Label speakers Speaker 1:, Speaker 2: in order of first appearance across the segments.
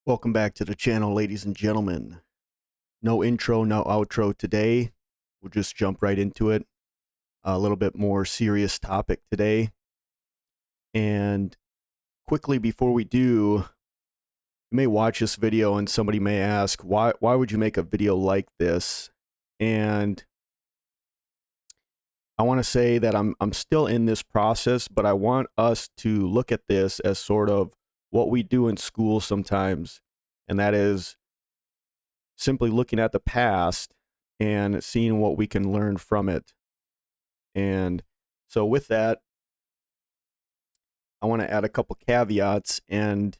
Speaker 1: Welcome back to the channel, ladies and gentlemen. No intro, no outro today. We'll just jump right into it. A little bit more serious topic today. And quickly before we do, you may watch this video and somebody may ask, why would you make a video like this? And I want to say that I'm still in this process, but I want us to look at this as sort of what we do in school sometimes, and that is simply looking at the past and seeing what we can learn from it. And so with that, I want to add a couple caveats. And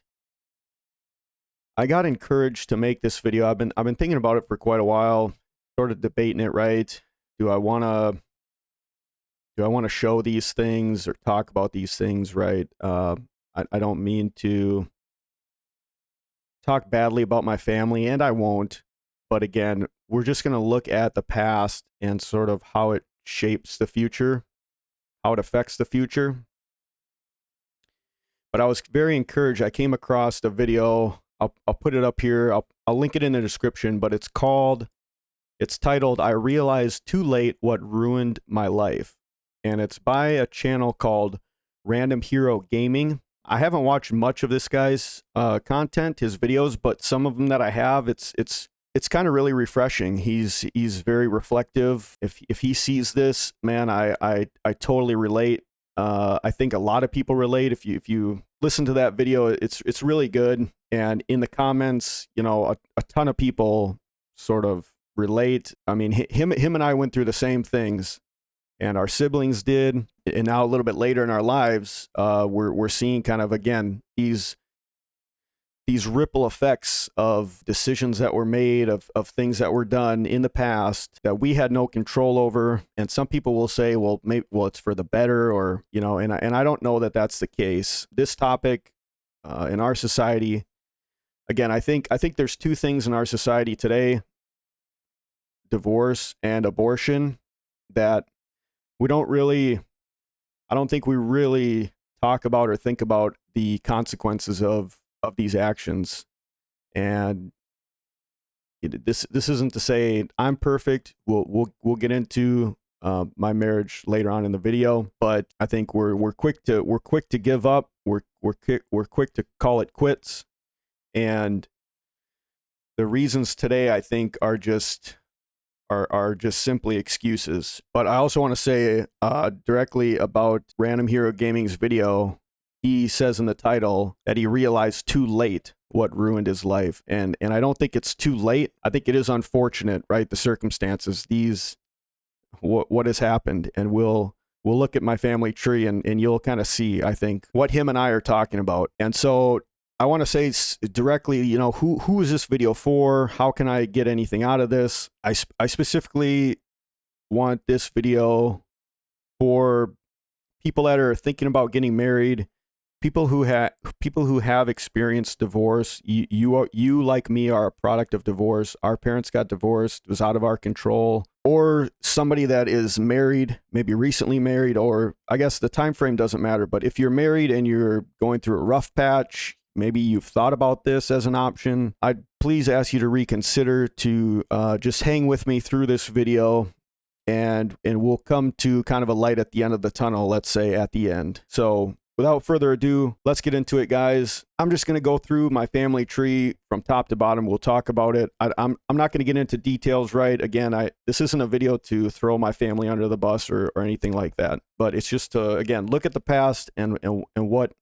Speaker 1: I got encouraged to make this video. I've been thinking about it for quite a while, sort of debating it, right? Do I want to show these things or talk about these things, right? I don't mean to talk badly about my family, and I won't. But again, we're just going to look at the past and sort of how it shapes the future, how it affects the future. But I was very encouraged. I came across a video. I'll put it up here. I'll link it in the description, but it's titled, "I Realized Too Late What Ruined My Life." And it's by a channel called Random Hero Gaming. I haven't watched much of this guy's content, his videos, but some of them that I have, it's kind of really refreshing. He's very reflective. If he sees this, man, I totally relate. I think a lot of people relate. If you listen to that video, it's really good. And in the comments, a ton of people sort of relate. I mean, him and I went through the same things, and our siblings did. And now a little bit later in our lives, we're seeing kind of, again, these ripple effects of decisions that were made, of things that were done in the past that we had no control over. And some people will say, well, it's for the better, or, and I don't know that that's the case. This topic in our society, again, I think there's two things in our society today, divorce and abortion, that I don't think we really talk about or think about the consequences of these actions. And this isn't to say I'm perfect. We'll get into my marriage later on in the video, but I think we're quick to give up. We're quick to call it quits. And the reasons today, I think, are just simply excuses. But I also want to say directly about Random Hero Gaming's video. He says in the title that he realized too late what ruined his life. And I don't think it's too late. I think it is unfortunate, right? The circumstances, what has happened. And we'll look at my family tree and you'll kind of see, I think, what him and I are talking about. And so I want to say directly, who is this video for? How can I get anything out of this? I specifically want this video for people that are thinking about getting married, people who have experienced divorce. You like me are a product of divorce. Our parents got divorced. It was out of our control. Or somebody that is married, maybe recently married, or I guess the time frame doesn't matter. But if you're married and you're going through a rough patch, maybe you've thought about this as an option, I'd please ask you to reconsider, to just hang with me through this video, and we'll come to kind of a light at the end of the tunnel, let's say at the end. So without further ado, let's get into it, guys. I'm just going to go through my family tree from top to bottom. We'll talk about it. I'm not going to get into details, right? Again, this isn't a video to throw my family under the bus or anything like that, but it's just to, again, look at the past and what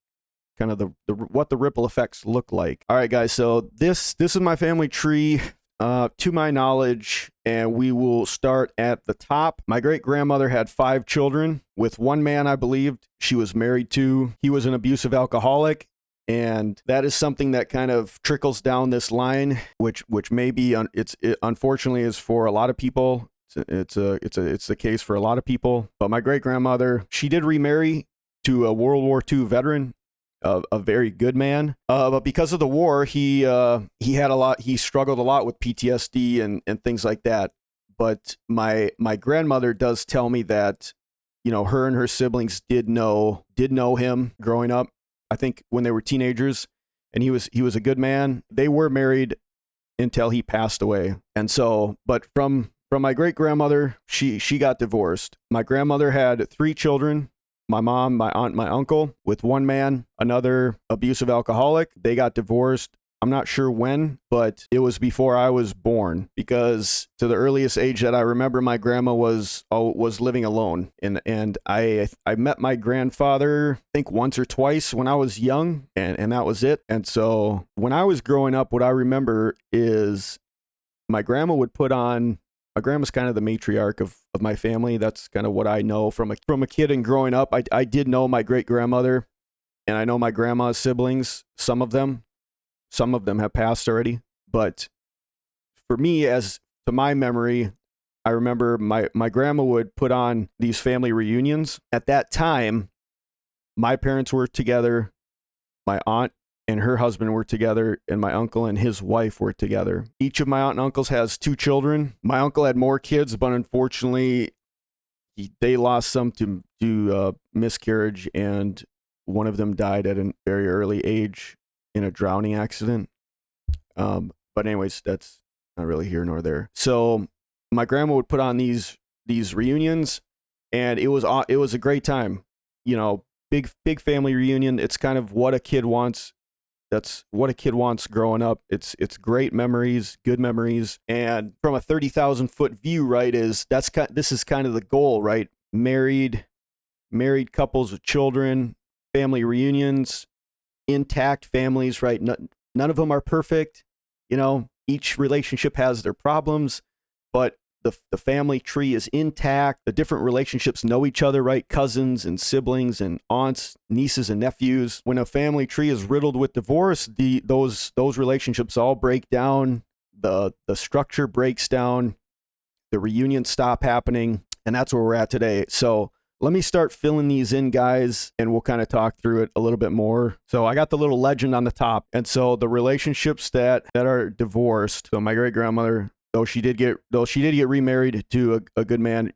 Speaker 1: kind of what the ripple effects look like. All right, guys. So this is my family tree, to my knowledge, and we will start at the top. My great grandmother had 5 children with one man, I believed she was married to. He was an abusive alcoholic, and that is something that kind of trickles down this line, which may be it unfortunately is for a lot of people. It's the case for a lot of people. But my great grandmother, she did remarry to a World War II veteran, a very good man. But because of the war, he struggled a lot with PTSD and things like that. But my grandmother does tell me that, her and her siblings did know him growing up, I think when they were teenagers. and he was a good man. They were married until he passed away. And so, but from my great grandmother, she got divorced. My grandmother had 3 children. My mom, my aunt, my uncle, with one man, another abusive alcoholic. They got divorced. I'm not sure when, but it was before I was born, because to the earliest age that I remember, my grandma was living alone. And I met my grandfather, I think once or twice when I was young, and that was it. And so when I was growing up, what I remember is my grandma would put on, my grandma's kind of the matriarch of my family. That's kind of what I know from a kid and growing up. I did know my great grandmother, and I know my grandma's siblings, some of them. Some of them have passed already, but for me, as to my memory, I remember my grandma would put on these family reunions. At that time, my parents were together, my aunt and her husband were together, and my uncle and his wife were together. Each of my aunt and uncles has 2 children. My uncle had more kids, but unfortunately, they lost some to miscarriage, and one of them died at a very early age in a drowning accident. But anyways, that's not really here nor there. So my grandma would put on these reunions, and it was a great time. You know, big family reunion. It's kind of what a kid wants. That's what a kid wants growing up. It's great memories, good memories. And from a 30,000-foot view, right, this is kind of the goal, right? Married couples with children, family reunions, intact families, right? None of them are perfect. You know, each relationship has their problems, but the family tree is intact. The different relationships know each other, right? Cousins and siblings and aunts, nieces and nephews. When a family tree is riddled with divorce, those relationships all break down. The structure breaks down. The reunions stop happening, and that's where we're at today. So let me start filling these in, guys, and we'll kind of talk through it a little bit more. So I got the little legend on the top. And so the relationships that are divorced. So my great grandmother, though she did get remarried to a good man,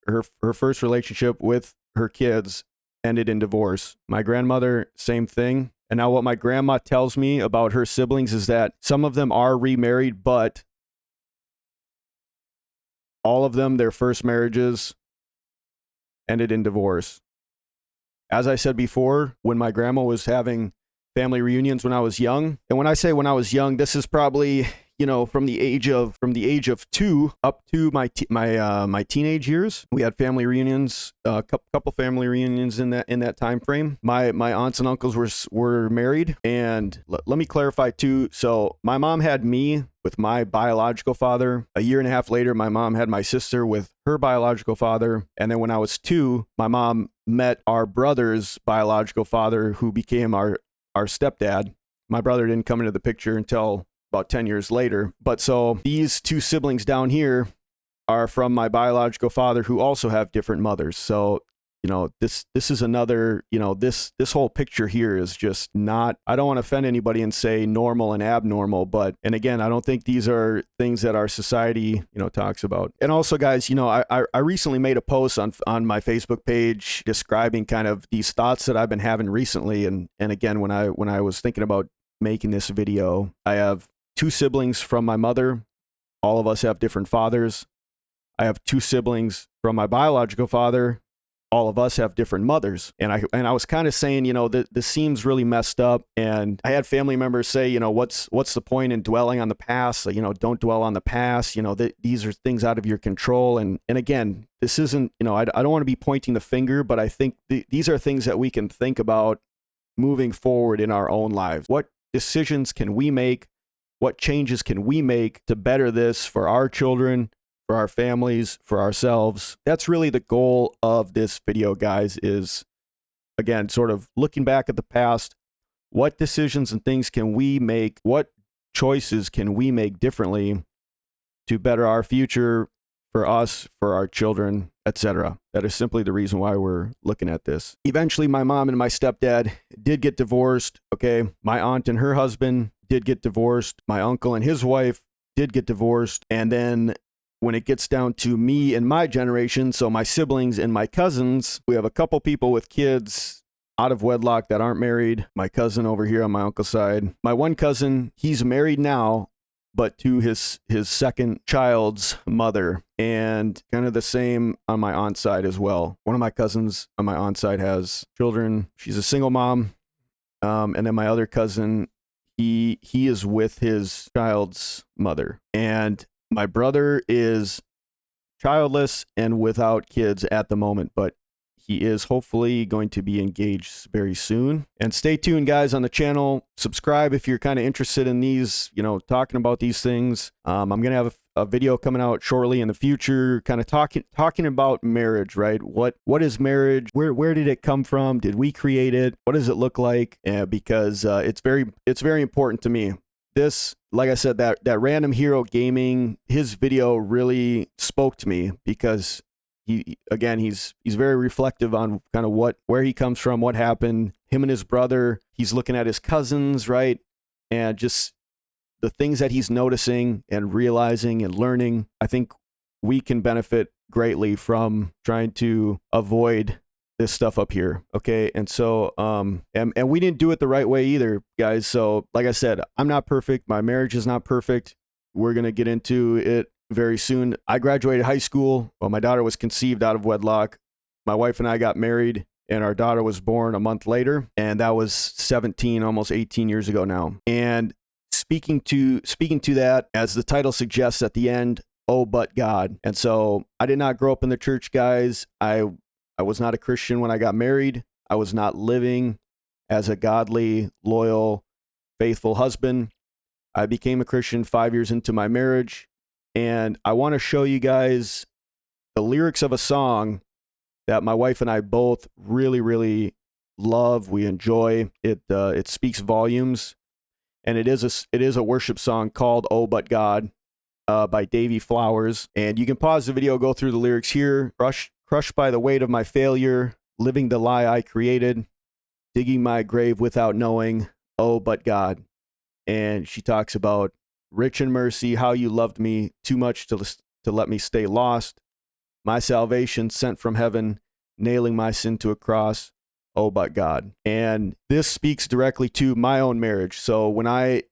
Speaker 1: her first relationship with her kids ended in divorce. My grandmother, same thing. And now what my grandma tells me about her siblings is that some of them are remarried, but all of them, their first marriages ended in divorce. As I said before, when my grandma was having family reunions when I was young, and when I say when I was young, this is probably, you know, from the age of 2 up to my teenage years. We had family reunions, a couple family reunions in that time frame. My aunts and uncles were married, and let me clarify too. So my mom had me with my biological father. A year and a half later, my mom had my sister with her biological father. And then when I was 2, my mom met our brother's biological father, who became our stepdad. My brother didn't come into the picture until about 10 years later. But so these 2 siblings down here are from my biological father, who also have different mothers. So, you know, this is another, you know, this whole picture here is just not, I don't want to offend anybody and say normal and abnormal, but, and again, I don't think these are things that our society, you know, talks about. And also, guys, you know, I recently made a post on my Facebook page describing kind of these thoughts that I've been having recently. And again, when I was thinking about making this video, I have 2 siblings from my mother. All of us have different fathers. I have 2 siblings from my biological father. All of us have different mothers. And I was kind of saying, you know, this seems really messed up. And I had family members say, you know, what's the point in dwelling on the past? You know, don't dwell on the past. You know, these are things out of your control. And again, this isn't, you know, I don't want to be pointing the finger, but I think these are things that we can think about moving forward in our own lives. What decisions can we make? What changes can we make to better this for our children, for our families, for ourselves? That's really the goal of this video, guys, is, again, sort of looking back at the past. What decisions and things can we make? What choices can we make differently to better our future, for us, for our children, etc.? That is simply the reason why we're looking at this. Eventually, my mom and my stepdad did get divorced, okay? My aunt and her husband did get divorced. My uncle and his wife did get divorced. And then when it gets down to me and my generation, so my siblings and my cousins, we have a couple people with kids out of wedlock that aren't married. My cousin over here on my uncle's side. My one cousin, he's married now, but to his second child's mother, and kind of the same on my aunt's side as well. One of my cousins on my aunt's side has children. She's a single mom. And then my other cousin, he is with his child's mother. And my brother is childless and without kids at the moment, but he is hopefully going to be engaged very soon. And stay tuned, guys, on the channel. Subscribe if you're kind of interested in these, talking about these things. I'm going to have a video coming out shortly in the future, kind of talking about marriage, right? What is marriage? Where did it come from? Did we create it? What does it look like? Because it's very important to me. This, like I said, that Random Hero Gaming, his video really spoke to me because he's very reflective on kind of where he comes from, what happened, him and his brother. He's looking at his cousins, right? And just the things that he's noticing and realizing and learning. I think we can benefit greatly from trying to avoid this stuff up here. Okay. And so, and we didn't do it the right way either, guys. So like I said, I'm not perfect. My marriage is not perfect. We're going to get into it very soon. I graduated high school. Well, my daughter was conceived out of wedlock. My wife and I got married, and our daughter was born a month later. And that was 17, almost 18 years ago now. And speaking to that, as the title suggests at the end, oh, but God. And so I did not grow up in the church, guys. I was not a Christian when I got married. I was not living as a godly, loyal, faithful husband. I became a Christian 5 years into my marriage. And I want to show you guys the lyrics of a song that my wife and I both really, really love. We enjoy it. It speaks volumes. And it is a worship song called "Oh But God" by Davy Flowers. And you can pause the video, go through the lyrics here. Crushed by the weight of my failure, living the lie I created, digging my grave without knowing, oh but God. And she talks about rich in mercy, how you loved me too much to let me stay lost. My salvation sent from heaven, nailing my sin to a cross. Oh, but God. And this speaks directly to my own marriage. So when I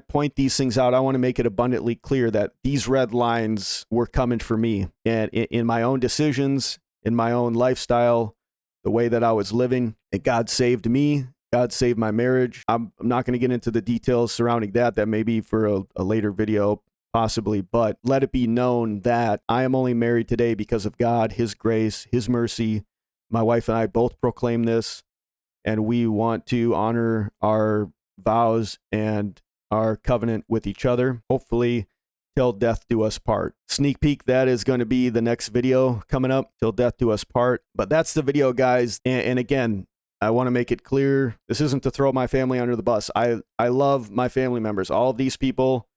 Speaker 1: point these things out, I want to make it abundantly clear that these red lines were coming for me. And in my own decisions, in my own lifestyle, the way that I was living, and God saved me. God saved my marriage. I'm not going to get into the details surrounding that. That may be for a later video, possibly. But let it be known that I am only married today because of God, His grace, His mercy. My wife and I both proclaim this, and we want to honor our vows and our covenant with each other, hopefully till death do us part. Sneak peek, that is going to be the next video coming up, till death do us part. But that's the video, guys. And again, I want to make it clear, this isn't to throw my family under the bus. I love my family members. All of these people,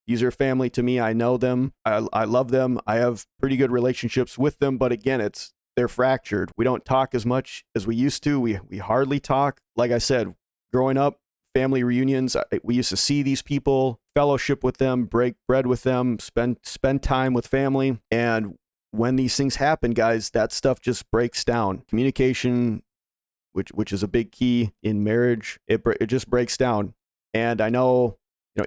Speaker 1: these are family to me. I know them. I love them. I have pretty good relationships with them. But again, they're fractured. We don't talk as much as we used to. We hardly talk. Like I said, growing up, family reunions, we used to see these people, fellowship with them, break bread with them, spend time with family. And when these things happen, guys, that stuff just breaks down. Communication, which is a big key in marriage, it just breaks down. And I know,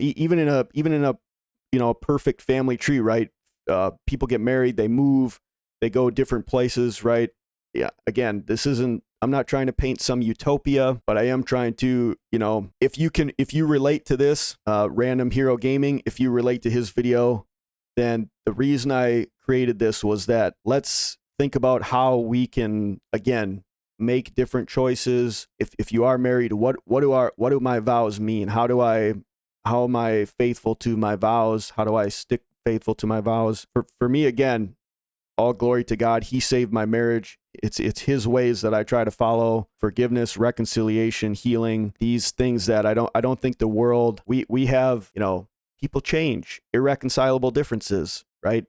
Speaker 1: even in a perfect family tree, right? People get married, they move, they go different places, right? Yeah. Again, I'm not trying to paint some utopia, but I am trying to, if you relate to this, Random Hero Gaming, if you relate to his video, then the reason I created this was that let's think about how we can, again, make different choices. If you are married, what do my vows mean? How am I faithful to my vows? How do I stick faithful to my vows? For me, again, all glory to God. He saved my marriage. It's His ways that I try to follow: forgiveness, reconciliation, healing. These things that I don't think the world, we have, people change, irreconcilable differences, right?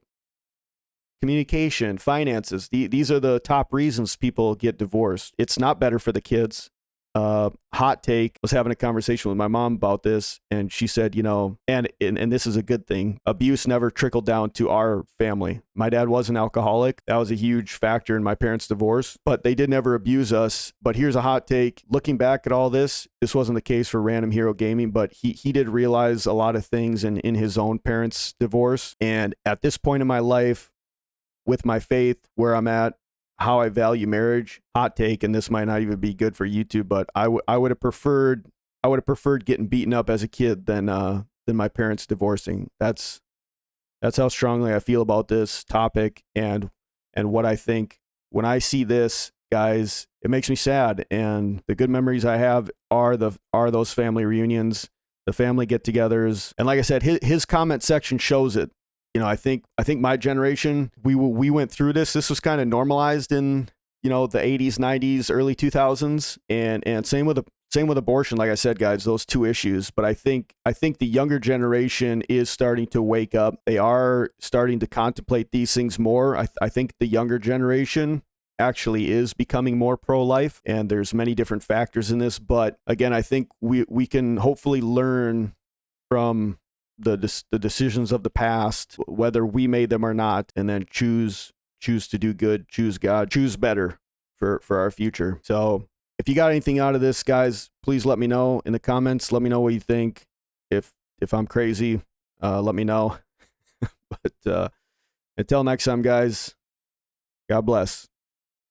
Speaker 1: Communication, finances. These are the top reasons people get divorced. It's not better for the kids. hot take. I was having a conversation with my mom about this, and she said, and this is a good thing. Abuse never trickled down to our family. My dad was an alcoholic. That was a huge factor in my parents' divorce, but they did never abuse us. But here's a hot take. Looking back at all this wasn't the case for Random Hero Gaming, but he did realize a lot of things in his own parents' divorce. And at this point in my life, with my faith, where I'm at, how I value marriage, hot take, and this might not even be good for YouTube, but I would have preferred getting beaten up as a kid than my parents divorcing. That's how strongly I feel about this topic, and what I think when I see this, guys. It makes me sad, and the good memories I have are those family reunions, the family get-togethers, and like I said, his comment section shows it. I think my generation, we went through this. This was kind of normalized in, the 80s, 90s, early 2000s, and same with abortion. Like I said, guys, those two issues. But I think the younger generation is starting to wake up. They are starting to contemplate these things more. I think the younger generation actually is becoming more pro-life, and there's many different factors in this. But again, I think we can hopefully learn from the decisions of the past, whether we made them or not, and then choose to do good, choose God, choose better for our future. So if you got anything out of this, guys, please let me know in the comments. Let me know what you think. If I'm crazy, let me know. But until next time, guys, God bless.